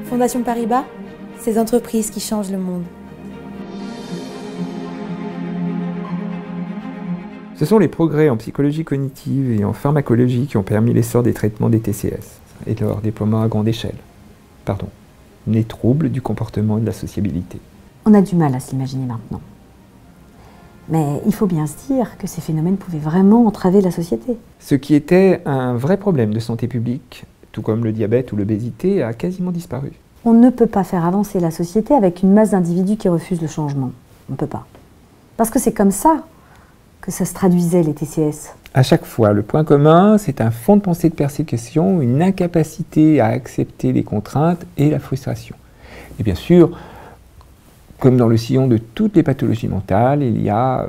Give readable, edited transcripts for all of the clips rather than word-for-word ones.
Fondation Paribas, ces entreprises qui changent le monde. Ce sont les progrès en psychologie cognitive et en pharmacologie qui ont permis l'essor des traitements des TCS et leur déploiement à grande échelle. Les troubles du comportement et de la sociabilité. On a du mal à s'imaginer maintenant. Mais il faut bien se dire que ces phénomènes pouvaient vraiment entraver la société. Ce qui était un vrai problème de santé publique, tout comme le diabète ou l'obésité, a quasiment disparu. On ne peut pas faire avancer la société avec une masse d'individus qui refusent le changement. On ne peut pas. Parce que c'est comme ça que ça se traduisait, les TCS. À chaque fois, le point commun, c'est un fond de pensée de persécution, une incapacité à accepter les contraintes et la frustration. Et bien sûr, comme dans le sillon de toutes les pathologies mentales, il y a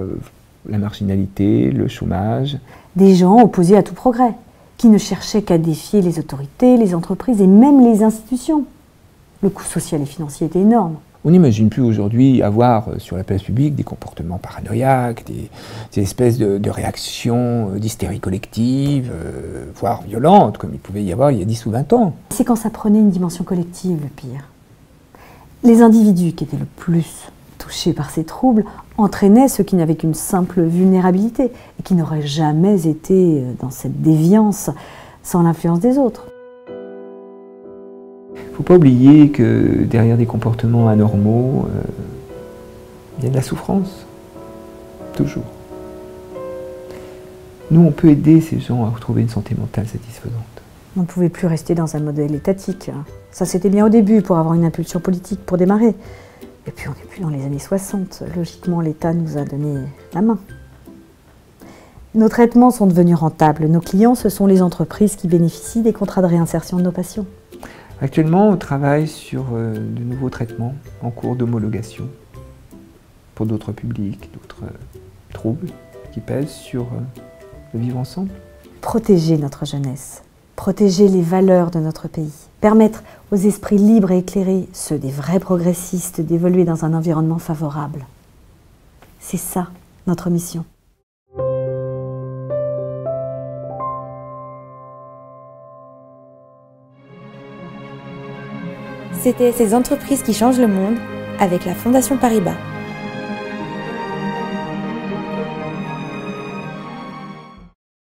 la marginalité, le chômage. Des gens opposés à tout progrès, qui ne cherchaient qu'à défier les autorités, les entreprises et même les institutions. Le coût social et financier était énorme. On n'imagine plus aujourd'hui avoir sur la place publique des comportements paranoïaques, des espèces de réactions d'hystérie collective, voire violentes, comme il pouvait y avoir il y a 10 ou 20 ans. C'est quand ça prenait une dimension collective, le pire. Les individus qui étaient le plus touchés par ces troubles entraînaient ceux qui n'avaient qu'une simple vulnérabilité et qui n'auraient jamais été dans cette déviance sans l'influence des autres. Il ne faut pas oublier que derrière des comportements anormaux, il y a de la souffrance, toujours. Nous, on peut aider ces gens à retrouver une santé mentale satisfaisante. On ne pouvait plus rester dans un modèle étatique. Ça, c'était bien au début pour avoir une impulsion politique pour démarrer. Et puis, on n'est plus dans les années 60. Logiquement, l'État nous a donné la main. Nos traitements sont devenus rentables. Nos clients, ce sont les entreprises qui bénéficient des contrats de réinsertion de nos patients. Actuellement, on travaille sur de nouveaux traitements en cours d'homologation pour d'autres publics, d'autres troubles qui pèsent sur le vivre ensemble. Protéger notre jeunesse, protéger les valeurs de notre pays, permettre aux esprits libres et éclairés, ceux des vrais progressistes, d'évoluer dans un environnement favorable. C'est ça, notre mission. C'était Ces entreprises qui changent le monde avec la Fondation Paribas.